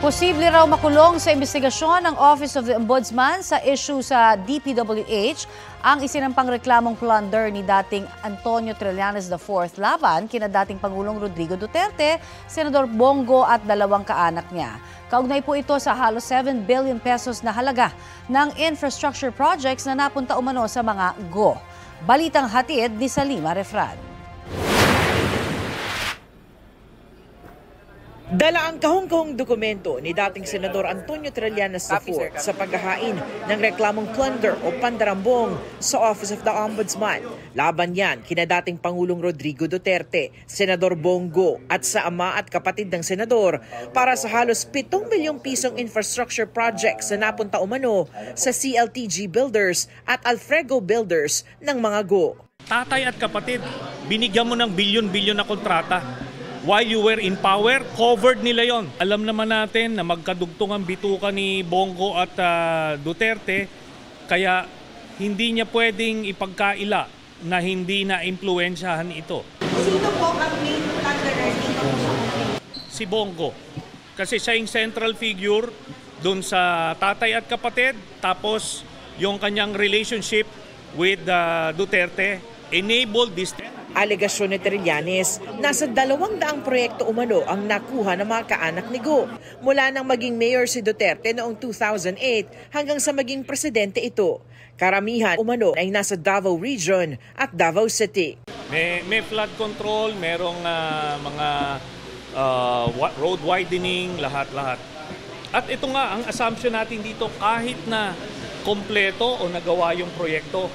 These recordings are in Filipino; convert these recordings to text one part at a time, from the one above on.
Posible raw makulong sa investigasyon ng Office of the Ombudsman sa issue sa DPWH ang isinampang reklamong plunder ni dating Antonio Trillanes IV laban kina dating Pangulong Rodrigo Duterte, Senador Bongo at dalawang kaanak niya. Kaugnay po ito sa halos 7 billion pesos na halaga ng infrastructure projects na napunta umano sa mga GO. Balitang hatid ni Salima Refran. Dala ang kahong-kahong dokumento ni dating Senador Antonio Trillanes IV sa paghahain ng reklamong plunder o pandarambong sa Office of the Ombudsman. Laban yan kina dating Pangulong Rodrigo Duterte, Senador Bongo at sa ama at kapatid ng senador para sa halos 7 milyong pisong infrastructure projects na napunta umano sa CLTG Builders at Alfrego Builders ng mga GO. Tatay at kapatid, binigyan mo ng bilyon-bilyon na kontrata. While you were in power, covered nila yon. Alam naman natin na magkadugtong ang bituka ni Bongo at Duterte, kaya hindi niya pwedeng ipagkaila na hindi na-impluensyahan ito. Sino po ang main plunderer dito? Si Bongo. Kasi siya yung central figure dun sa tatay at kapatid, tapos yung kanyang relationship with Duterte enabled this. Alegasyon ni Trillanes, nasa 200 proyekto umano ang nakuha ng mga kaanak ni Go. Mula nang maging mayor si Duterte noong 2008 hanggang sa maging presidente ito. Karamihan umano ay nasa Davao Region at Davao City. May flood control, merong mga road widening, lahat-lahat. At ito nga, ang assumption natin dito, kahit na kompleto o nagawa yung proyekto,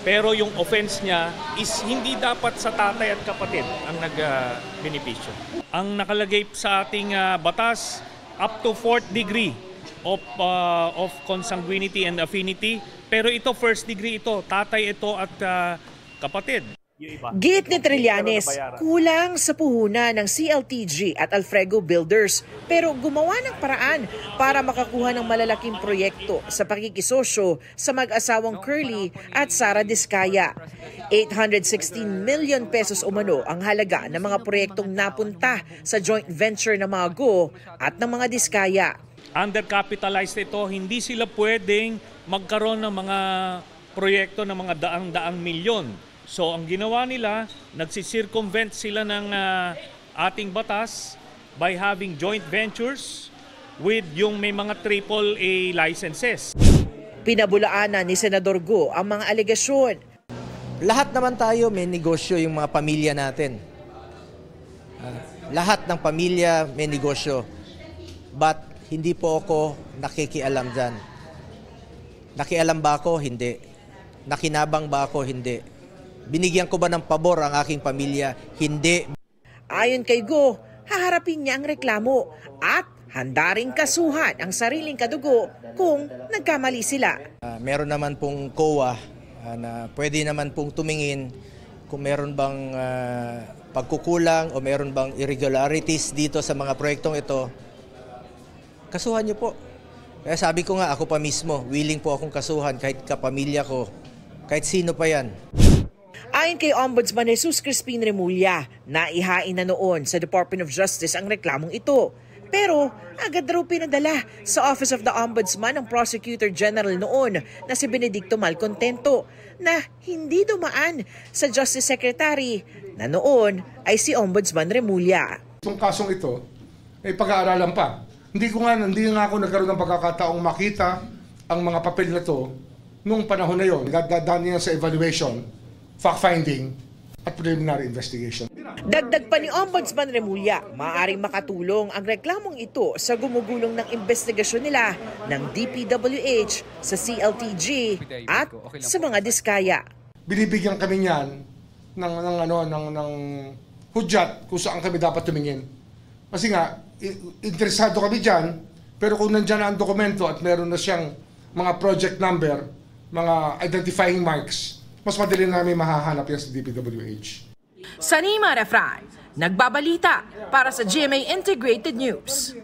pero yung offense niya is hindi dapat sa tatay at kapatid ang nag-benepisyo. Ang nakalagay sa ating batas, up to 4th degree of consanguinity and affinity. Pero ito, first degree ito, tatay ito at kapatid. Giit ni Trillanes, kulang sa puhunan ng CLTG at Alfrego Builders pero gumawa ng paraan para makakuha ng malalaking proyekto sa pakikisosyo sa mag-asawang Curly at Sara Diskaya. 816 million pesos umano ang halaga ng mga proyektong napunta sa joint venture ng mga GO at ng mga Diskaya. Undercapitalized ito, hindi sila pwedeng magkaroon ng mga proyekto ng mga daang-daang milyon. So ang ginawa nila, nagsisircumvent sila ng ating batas by having joint ventures with yung may mga AAA licenses. Pinabulaanan ni Senador Go ang mga alegasyon. Lahat naman tayo may negosyo yung mga pamilya natin. Lahat ng pamilya may negosyo. But hindi po ako nakikialam dyan. Nakialam ba ako? Hindi. Nakinabang ba ako? Hindi. Binigyan ko ba ng pabor ang aking pamilya? Hindi. Ayon kay Go, haharapin niya ang reklamo at handa ring kasuhan ang sariling kadugo kung nagkamali sila. Meron naman pong COA na pwede naman pong tumingin kung meron bang pagkukulang o meron bang irregularities dito sa mga proyektong ito. Kasuhan niyo po. Kaya sabi ko nga, ako pa mismo, willing po akong kasuhan kahit kapamilya ko, kahit sino pa yan. Ayon kay Ombudsman Jesus Crispin Remulla, naihain na noon sa Department of Justice ang reklamong ito. Pero agad raw pinadala sa Office of the Ombudsman ng Prosecutor General noon na si Benedicto Malcontento na hindi dumaan sa Justice Secretary na noon ay si Ombudsman Remulla. Itong kasong ito ay pag-aaralan pa. Hindi nga ako nagkaroon ng pagkakataong makita ang mga papel na to nung panahon na yon. Dadaan niya sa evaluation, fact-finding at preliminary investigation. Dagdag pa ni Ombudsman Remulla, maaaring makatulong ang reklamong ito sa gumugulong ng investigasyon nila ng DPWH sa CLTG at sa mga Diskaya. Binibigyan kami niyan ng hudyat kung saan kami dapat tumingin. Kasi nga, interesado kami dyan, pero kung nandyan na ang dokumento at meron na siyang mga project number, mga identifying marks, mas madali namin mahahanap yan sa DPWH. Salima Refran, nagbabalita para sa GMA Integrated News.